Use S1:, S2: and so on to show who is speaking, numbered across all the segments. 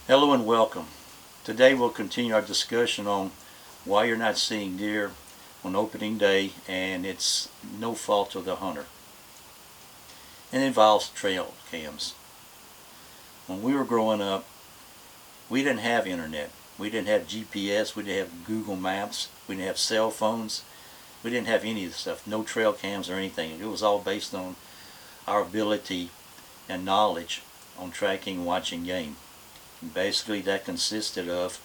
S1: Hello and welcome. Today we'll continue our discussion on why you're not seeing deer on opening day, and it's no fault of the hunter. It involves trail cams. When we were growing up, we didn't have internet. We didn't have GPS. We didn't have Google Maps. We didn't have cell phones. We didn't have any of the stuff. No trail cams or anything. It was all based on our ability and knowledge on tracking and watching game. Basically, that consisted of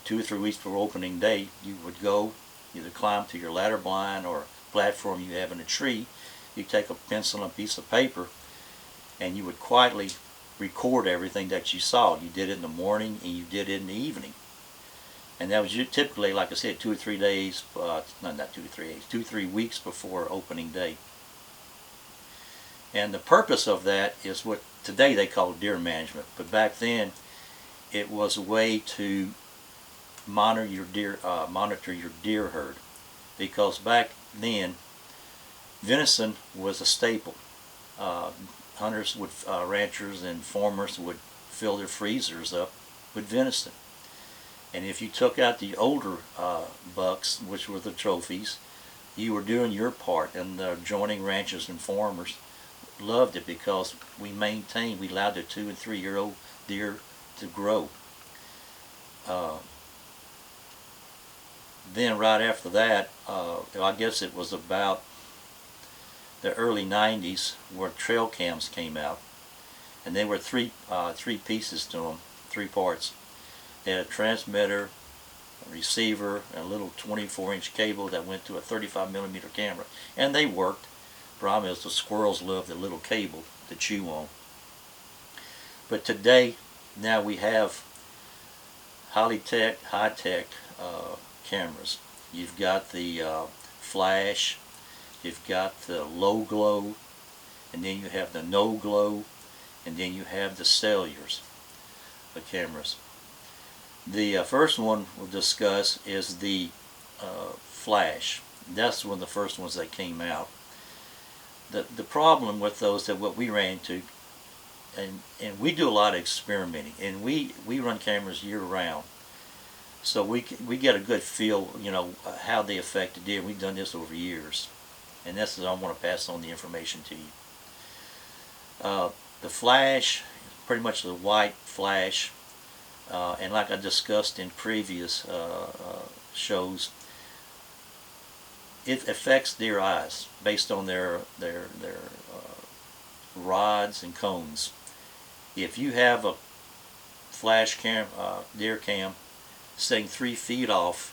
S1: 2 or 3 weeks before opening day, you would go either climb to your ladder blind or platform you have in a tree. You take a pencil and a piece of paper, and you would quietly record everything that you saw. You did it in the morning and you did it in the evening. And that was typically, like I said, 2 or 3 days, not 2 or 3 days, 2 or 3 weeks before opening day. And the purpose of that is what today they call deer management, but back then it was a way to monitor your deer herd, because back then venison was a staple. Hunters would, ranchers and farmers would fill their freezers up with venison, and if you took out the older bucks, which were the trophies, you were doing your part, and the adjoining ranchers and farmers loved it because we allowed the 2 and 3 year old deer to grow. Then right after that, I guess it was about the early 90s where trail cams came out, and they were three pieces to them, 3 parts. They had a transmitter, a receiver, and a little 24-inch cable that went to a 35mm camera, and they worked. Problem is, the squirrels love the little cable to chew on. But today, now we have high-tech cameras. You've got the flash, you've got the low glow, and then you have the no glow, and then you have the cellulars, the cameras. The first one we'll discuss is the flash. That's one of the first ones that came out. The problem with those, that what we ran into, and we do a lot of experimenting, and we run cameras year round, so we get a good feel, how they affect the deer. We've done this over years, and this is, I want to pass on the information to you. The flash, pretty much the white flash, and like I discussed in previous shows, it affects deer eyes based on their rods and cones. If you have a flash deer cam sitting 3 feet off,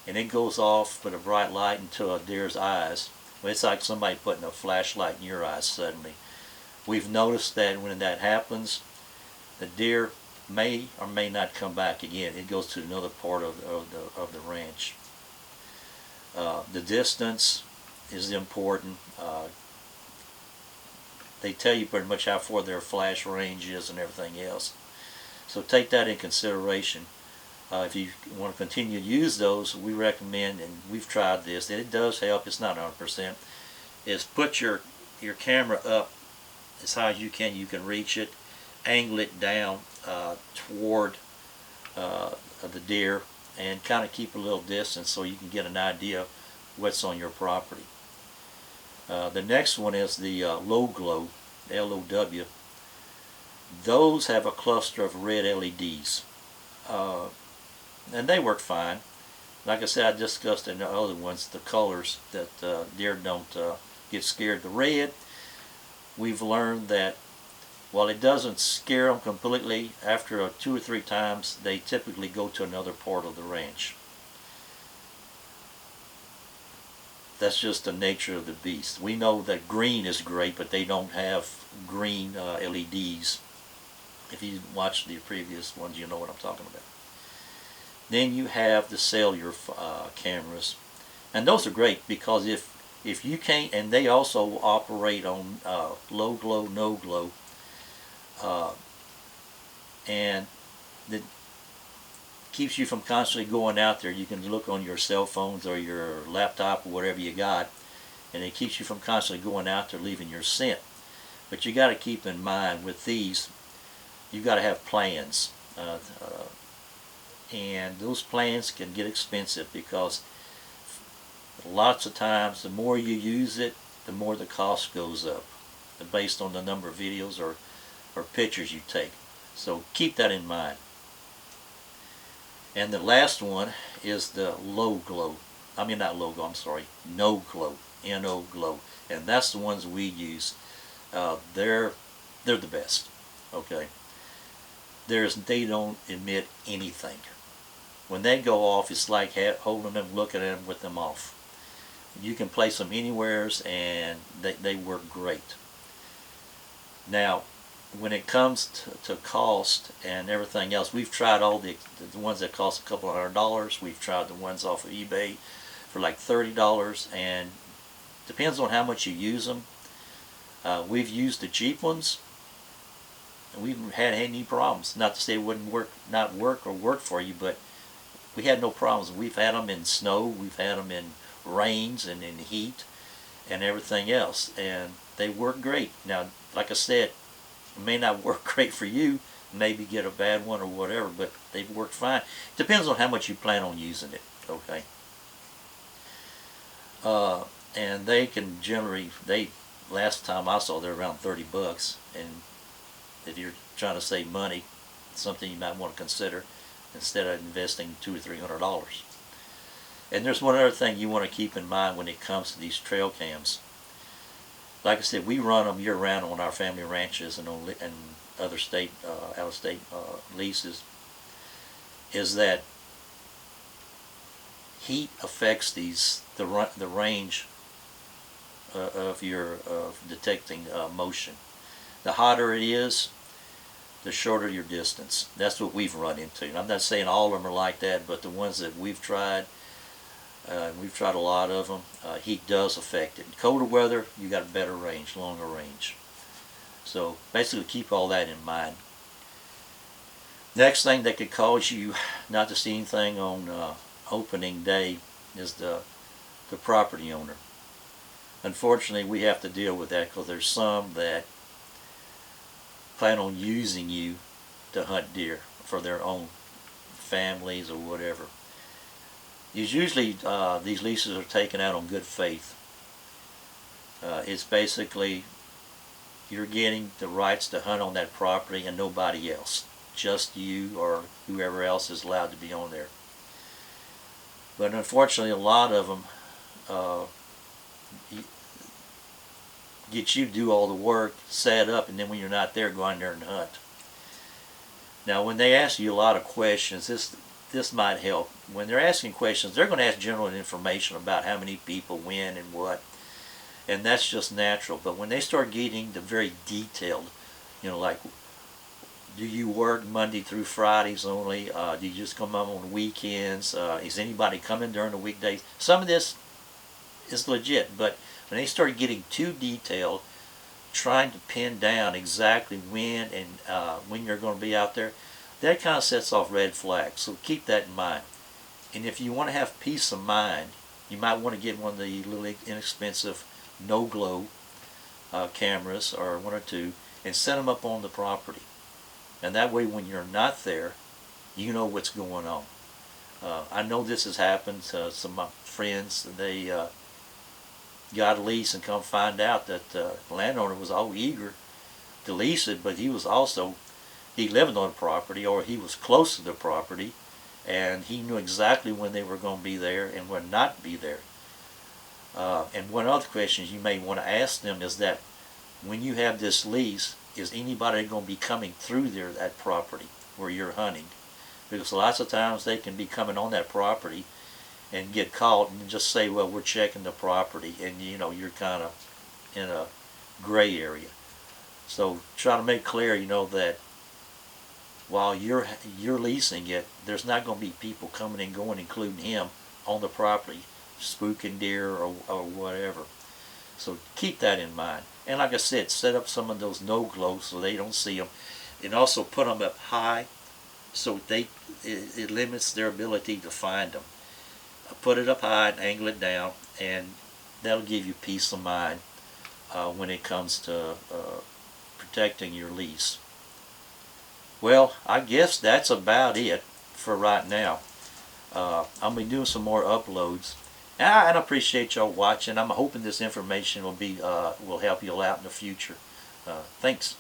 S1: and it goes off with a bright light into a deer's eyes, well, it's like somebody putting a flashlight in your eyes suddenly. We've noticed that when that happens, the deer may or may not come back again. It goes to another part of the ranch. The distance is important. They tell you pretty much how far their flash range is and everything else. So take that in consideration. If you want to continue to use those, we recommend, and we've tried this, and it does help, it's not 100%, is put your camera up as high as you can. You can reach it, angle it down toward the deer, and kind of keep a little distance so you can get an idea of what's on your property. The next one is the low glow, LOW. Those have a cluster of red LEDs, and they work fine. Like I said, I discussed in the other ones the colors that deer don't get scared. The red, we've learned that while it doesn't scare them completely, after 2 or 3 times, they typically go to another part of the ranch. That's just the nature of the beast. We know that green is great, but they don't have green LEDs. If you watched the previous ones, you know what I'm talking about. Then you have the cellular cameras, and those are great because if you can't, and they also operate on low glow, no glow, and that keeps you from constantly going out there. You can look on your cell phones or your laptop or whatever you got, and it keeps you from constantly going out there leaving your scent. But you got to keep in mind with these, you got to have plans. And those plans can get expensive because lots of times the more you use it, the more the cost goes up based on the number of videos or pictures you take. So keep that in mind. And the last one is the low glow. I mean, not logo, I'm sorry, no glow, N-O glow. And that's the ones we use. They're the best, okay? They don't emit anything. When they go off, it's like holding them, looking at them with them off. You can place them anywheres and they work great. Now, when it comes to cost and everything else, we've tried all the ones that cost a couple of $100. We've tried the ones off of eBay for like $30, and depends on how much you use them. We've used the cheap ones, and we haven't had any problems. Not to say it wouldn't work for you, but we had no problems. We've had them in snow, we've had them in rains and in heat and everything else, and they work great. Now, like I said, it may not work great for you, maybe get a bad one or whatever, but they've worked fine. Depends on how much you plan on using it, okay? And they can generally, last time I saw, they're around 30 bucks, and if you're trying to save money, it's something you might want to consider instead of investing $200 or $300. And there's one other thing you want to keep in mind when it comes to these trail cams. Like I said, we run them year-round on our family ranches and other state, out-of-state leases. Is that heat affects the range of your detecting motion. The hotter it is, the shorter your distance. That's what we've run into. And I'm not saying all of them are like that, but the ones that we've tried a lot of them, heat does affect it. In colder weather, you got a better range, longer range. So basically keep all that in mind. Next thing that could cause you not to see anything on opening day is the property owner. Unfortunately, we have to deal with that because there's some that plan on using you to hunt deer for their own families or whatever. Usually these leases are taken out on good faith. It's basically you're getting the rights to hunt on that property and nobody else. Just you or whoever else is allowed to be on there. But unfortunately, a lot of them get you to do all the work, set up, and then when you're not there, go in there and hunt. Now, when they ask you a lot of questions, this might help. When they're asking questions, they're going to ask general information about how many people, when, and what, and that's just natural. But when they start getting the very detailed, like, do you work Monday through Fridays only? Do you just come up on the weekends? Is anybody coming during the weekdays? Some of this is legit, but when they start getting too detailed, trying to pin down exactly when and when you're going to be out there, that kind of sets off red flags. So keep that in mind. And if you want to have peace of mind, you might want to get one of the little inexpensive no-glow cameras, or one or two, and set them up on the property. And that way when you're not there, you know what's going on. I know this has happened to some of my friends. They got a lease and come find out that the landowner was all eager to lease it, but he lived on the property, or he was close to the property, and he knew exactly when they were going to be there and when not be there. And one other question you may want to ask them is that when you have this lease, is anybody going to be coming through there, that property where you're hunting? Because lots of times they can be coming on that property and get caught and just say, well, we're checking the property, and you're kind of in a gray area. So try to make clear, that while you're leasing it, there's not going to be people coming and going, including him, on the property, spooking deer or whatever. So keep that in mind. And like I said, set up some of those no-glow so they don't see them, and also put them up high so it limits their ability to find them. Put it up high and angle it down, and that'll give you peace of mind when it comes to protecting your lease. Well, I guess that's about it for right now. I'll be doing some more uploads. And I appreciate y'all watching. I'm hoping this information will help you out in the future. Thanks.